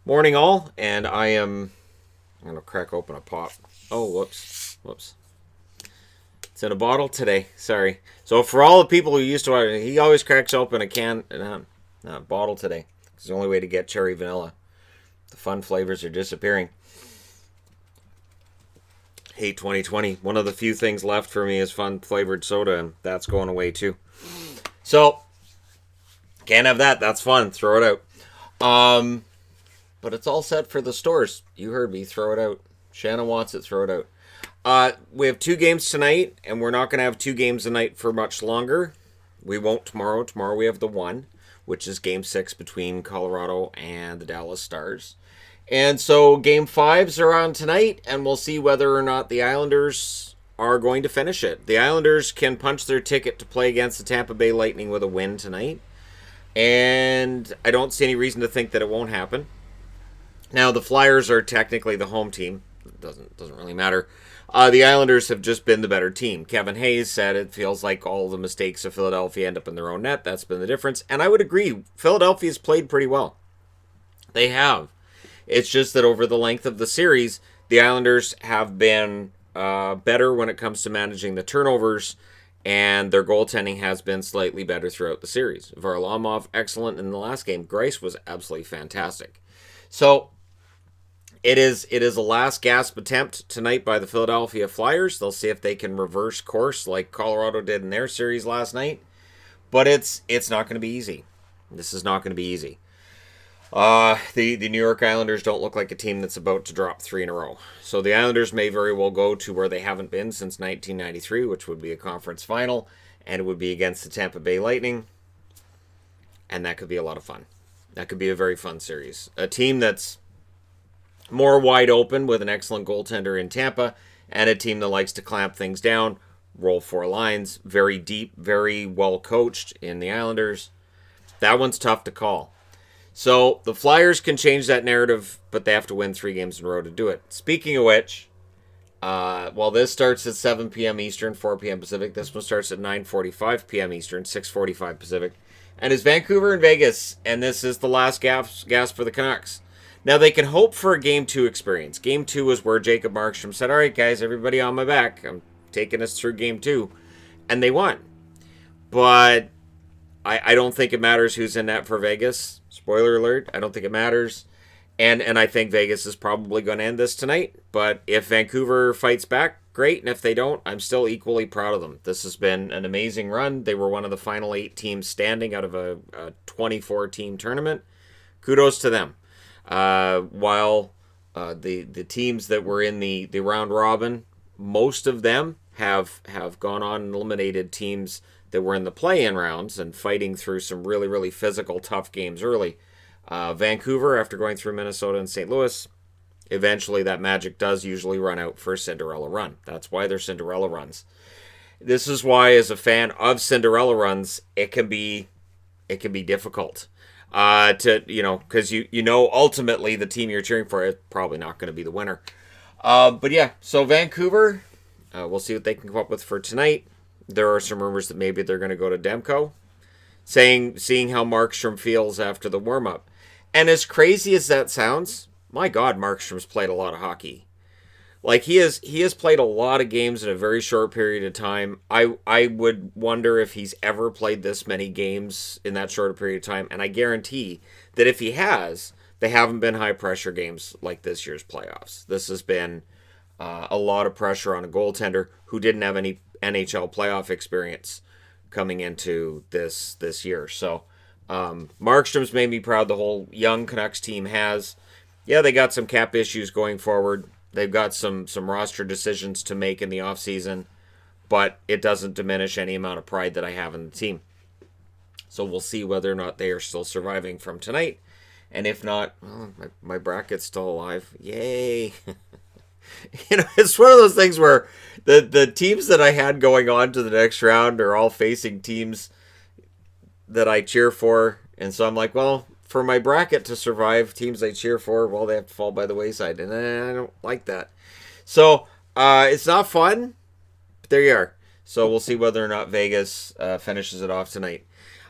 Morning all, and I'm going to crack open a pop. Oh, whoops. It's in a bottle today. Sorry. So for all the people who used to watch, he always cracks open a bottle today. It's the only way to get cherry vanilla. The fun flavors are disappearing. Hate 2020. One of the few things left for me is fun flavored soda, and that's going away too. So, can't have that. That's fun. Throw it out. But it's all set for the stores. You heard me. Throw it out. Shannon wants it. Throw it out. We have 2 games tonight, and we're not going to have 2 games a night for much longer. We won't tomorrow. Tomorrow we have the one, which is Game 6 between Colorado and the Dallas Stars. And so Game 5s are on tonight, and we'll see whether or not the Islanders are going to finish it. The Islanders can punch their ticket to play against the Tampa Bay Lightning with a win tonight, and I don't see any reason to think that it won't happen. Now, the Flyers are technically the home team. It doesn't really matter. The Islanders have just been the better team. Kevin Hayes said it feels like all the mistakes of Philadelphia end up in their own net. That's been the difference. And I would agree. Philadelphia's played pretty well. They have. It's just that over the length of the series, the Islanders have been better when it comes to managing the turnovers, and their goaltending has been slightly better throughout the series. Varlamov, excellent in the last game. Greiss was absolutely fantastic. So, It is a last gasp attempt tonight by the Philadelphia Flyers. They'll see if they can reverse course like Colorado did in their series last night. But it's not going to be easy. This is not going to be easy. The New York Islanders don't look like a team that's about to drop 3 in a row. So the Islanders may very well go to where they haven't been since 1993, which would be a conference final, and it would be against the Tampa Bay Lightning. And that could be a lot of fun. That could be a very fun series. A team that's more wide open with an excellent goaltender in Tampa, and a team that likes to clamp things down, roll 4 lines, very deep, very well coached in the Islanders. That one's tough to call. So the Flyers can change that narrative, but they have to win 3 games in a row to do it. Speaking of which, this starts at 7 p.m. Eastern, 4 p.m. Pacific. This one starts at 9:45 p.m. Eastern, 6:45 Pacific. And it's Vancouver and Vegas, and this is the last gasp for the Canucks. Now, they can hope for a Game 2 experience. Game 2 is where Jacob Markstrom said, all right, guys, everybody on my back. I'm taking us through Game 2. And they won. But I don't think it matters who's in net for Vegas. Spoiler alert, I don't think it matters. And I think Vegas is probably going to end this tonight. But if Vancouver fights back, great. And if they don't, I'm still equally proud of them. This has been an amazing run. They were one of the final 8 teams standing out of a 24-team tournament. Kudos to them. While the teams that were in the round robin, most of them have gone on and eliminated teams that were in the play-in rounds and fighting through some really, really physical, tough games early. Vancouver, after going through Minnesota and St. Louis, eventually that magic does usually run out for a Cinderella run. That's why they're Cinderella runs. This is why, as a fan of Cinderella runs, it can be difficult. Because ultimately the team you're cheering for is probably not going to be the winner. But yeah, so Vancouver, we'll see what they can come up with for tonight. There are some rumors that maybe they're going to go to Demko, seeing how Markstrom feels after the warm-up. And as crazy as that sounds, my God, Markstrom's played a lot of hockey. Like, he has played a lot of games in a very short period of time. I would wonder if he's ever played this many games in that short period of time. And I guarantee that if he has, they haven't been high-pressure games like this year's playoffs. This has been a lot of pressure on a goaltender who didn't have any NHL playoff experience coming into this year. So Markstrom's made me proud. The whole young Canucks team has. Yeah, they got some cap issues going forward. They've got some roster decisions to make in the offseason, but it doesn't diminish any amount of pride that I have in the team. So we'll see whether or not they are still surviving from tonight. And if not, well, my bracket's still alive. Yay! It's one of those things where the teams that I had going on to the next round are all facing teams that I cheer for. And so I'm like, well, for my bracket to survive, teams I cheer for, well, they have to fall by the wayside. And I don't like that. So it's not fun, but there you are. So we'll see whether or not Vegas finishes it off tonight.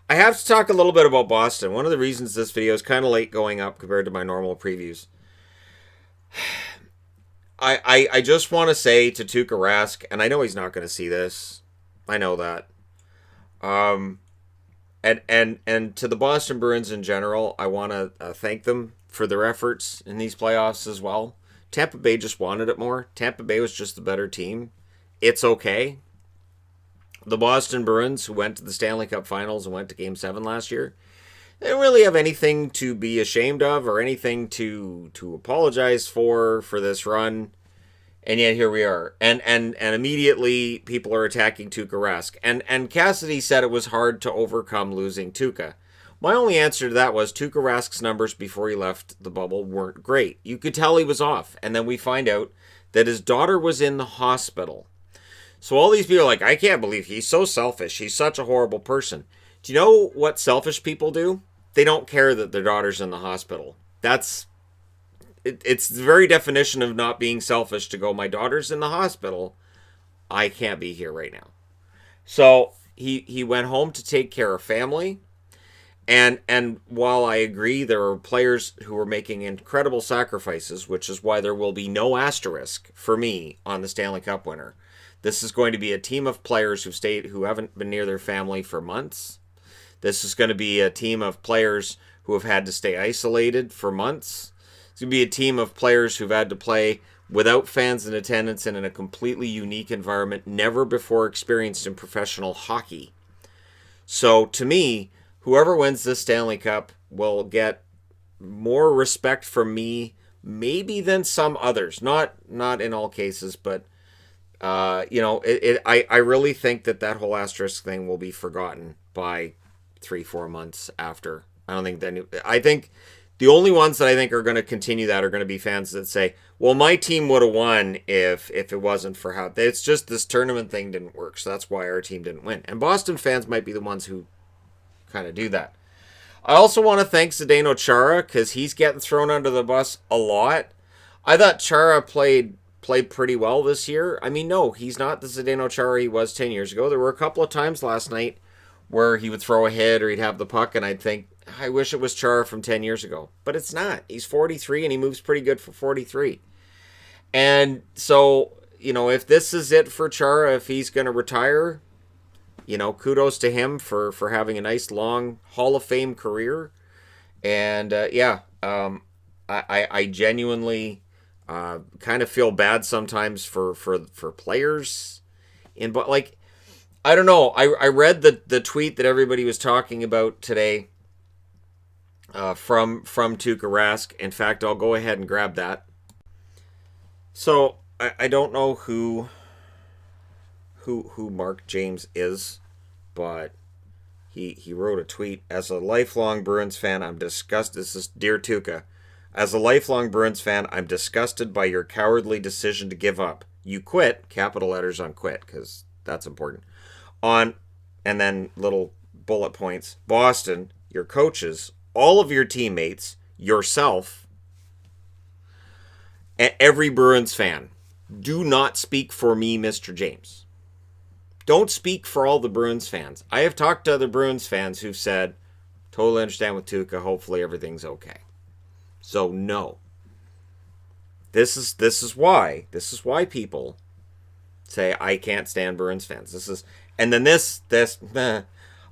I have to talk a little bit about Boston. One of the reasons this video is kind of late going up compared to my normal previews. I just want to say to Tuukka Rask, and I know he's not going to see this. I know that. And to the Boston Bruins in general, I want to thank them for their efforts in these playoffs as well. Tampa Bay just wanted it more. Tampa Bay was just the better team. It's okay. The Boston Bruins, who went to the Stanley Cup Finals and went to Game 7 last year, they don't really have anything to be ashamed of or anything to apologize for this run. And yet here we are. And immediately people are attacking Tuukka Rask. And Cassidy said it was hard to overcome losing Tuukka. My only answer to that was Tuukka Rask's numbers before he left the bubble weren't great. You could tell he was off. And then we find out that his daughter was in the hospital. So all these people are like, I can't believe he's so selfish. He's such a horrible person. Do you know what selfish people do? They don't care that their daughter's in the hospital. It's the very definition of not being selfish to go, my daughter's in the hospital. I can't be here right now. So he went home to take care of family. And while I agree there are players who are making incredible sacrifices, which is why there will be no asterisk for me on the Stanley Cup winner. This is going to be a team of players who haven't been near their family for months. This is going to be a team of players who have had to stay isolated for months. It's going to be a team of players who've had to play without fans in attendance and in a completely unique environment never before experienced in professional hockey. So to me, whoever wins this Stanley Cup will get more respect from me maybe than some others. Not in all cases, but I really think that whole asterisk thing will be forgotten by 3-4 months after. I think the only ones that I think are going to continue that are going to be fans that say, well, my team would have won if it wasn't for how it's just this tournament thing didn't work. So that's why our team didn't win. And Boston fans might be the ones who kind of do that. I also want to thank Zdeno Chara because he's getting thrown under the bus a lot. I thought Chara played pretty well this year. I mean, no, he's not the Zdeno Chara he was 10 years ago. There were a couple of times last night where he would throw a hit or he'd have the puck, and I'd think, I wish it was Chara from 10 years ago. But it's not. He's 43, and he moves pretty good for 43. And so, if this is it for Chara, if he's going to retire, kudos to him for having a nice, long Hall of Fame career. And, I genuinely kind of feel bad sometimes for players. But, I don't know. I read the tweet that everybody was talking about today from Tuukka Rask. In fact, I'll go ahead and grab that. So I don't know who Mark James is, but he wrote a tweet. As a lifelong Bruins fan, I'm disgusted. This is Dear Tuukka. As a lifelong Bruins fan, I'm disgusted by your cowardly decision to give up. You quit, capital letters on quit, because that's important. And then little bullet points. Boston, your coaches, all of your teammates, yourself, and every Bruins fan. Do not speak for me, Mr. James. Don't speak for all the Bruins fans. I have talked to other Bruins fans who've said, totally understand with Tuukka, hopefully everything's okay. So no. This is why people say I can't stand Bruins fans. And then this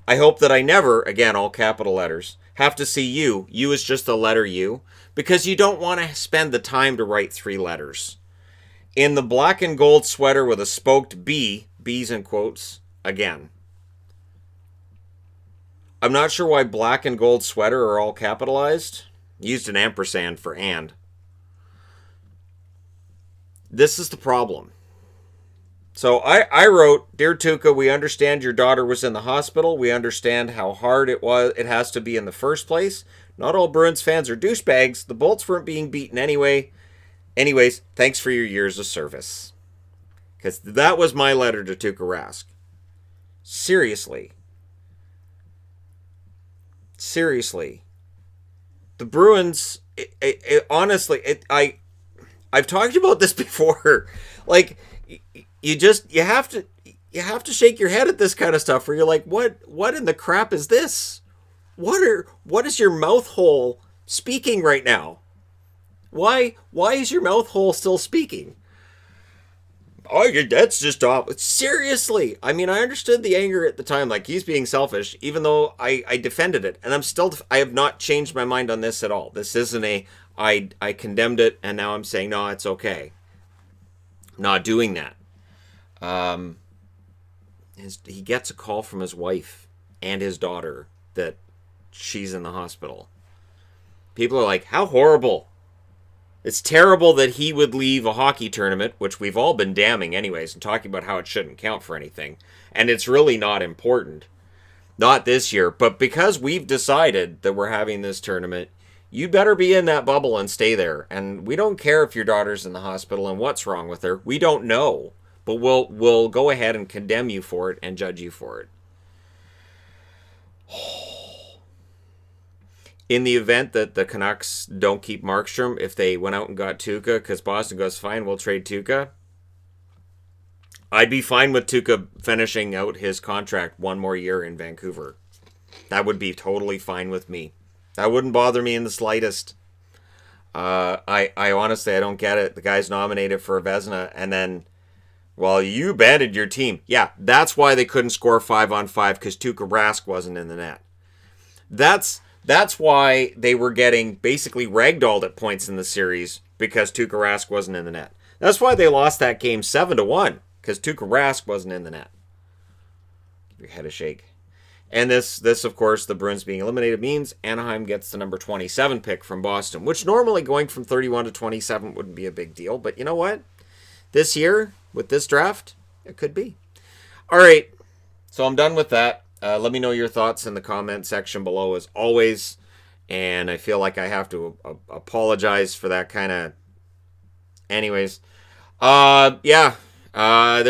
I hope that I never, again, all capital letters, have to see you. You is just a letter U, because you don't want to spend the time to write 3 letters. In the black and gold sweater with a spoked B, B's in quotes, again. I'm not sure why black and gold sweater are all capitalized. Used an ampersand for and. This is the problem. So I wrote, Dear Tuukka, we understand your daughter was in the hospital. We understand how hard it has to be in the first place. Not all Bruins fans are douchebags. The Bolts weren't being beaten anyway. Anyways, thanks for your years of service. Because that was my letter to Tuukka Rask. Seriously. The Bruins, honestly, I've talked about this before. You have to, you have to shake your head at this kind of stuff where you're like, what in the crap is this? What is your mouth hole speaking right now? Why is your mouth hole still speaking? Oh, that's just off. Seriously. I mean, I understood the anger at the time, like he's being selfish, even though I defended it. And I have not changed my mind on this at all. This isn't I condemned it and now I'm saying, no, it's okay. I'm not doing that. He gets a call from his wife and his daughter that she's in the hospital. People are like, how horrible. It's terrible that he would leave a hockey tournament, which we've all been damning anyways, and talking about how it shouldn't count for anything. And it's really not important. Not this year. But because we've decided that we're having this tournament, you better be in that bubble and stay there. And we don't care if your daughter's in the hospital and what's wrong with her. We don't know. But we'll go ahead and condemn you for it and judge you for it. In the event that the Canucks don't keep Markstrom, if they went out and got Tuukka, because Boston goes, fine, we'll trade Tuukka, I'd be fine with Tuukka finishing out his contract one more year in Vancouver. That would be totally fine with me. That wouldn't bother me in the slightest. I honestly, I don't get it. The guy's nominated for a Vezina, and then, well, you abandoned your team. Yeah, that's why they couldn't score 5-on-5, because Tuukka Rask wasn't in the net. That's why they were getting basically ragdolled at points in the series, because Tuukka Rask wasn't in the net. That's why they lost that game 7-1, because Tuukka Rask wasn't in the net. Give your head a shake. And this, of course, the Bruins being eliminated means Anaheim gets the number 27 pick from Boston, which normally going from 31 to 27 wouldn't be a big deal. But you know what? This year, with this draft, it could be. All right, so I'm done with that. Let me know your thoughts in the comment section below as always. And I feel like I have to apologize for that kind of... Anyways. There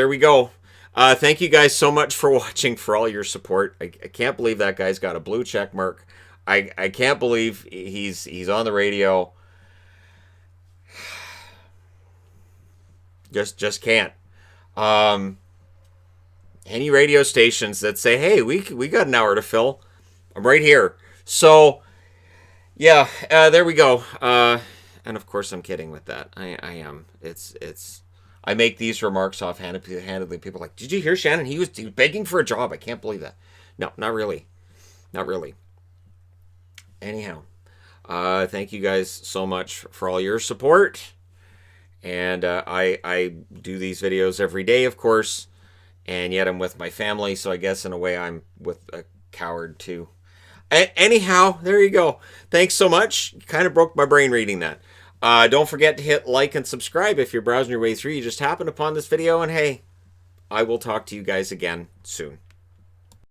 we go. Thank you guys so much for watching, for all your support. I can't believe that guy's got a blue check mark. I can't believe he's on the radio. Just can't. Any radio stations that say, hey, we got an hour to fill, I'm right here. So, yeah, there we go. And of course I'm kidding with that. I am. I make these remarks offhandedly. People are like, did you hear Shannon? He was begging for a job. I can't believe that. No, not really. Not really. Anyhow, thank you guys so much for all your support. And I do these videos every day, of course. And yet I'm with my family, so I guess in a way I'm with a coward too. Anyhow, there you go. Thanks so much. Kind of broke my brain reading that. Don't forget to hit like and subscribe if you're browsing your way through. You just happened upon this video, and hey, I will talk to you guys again soon.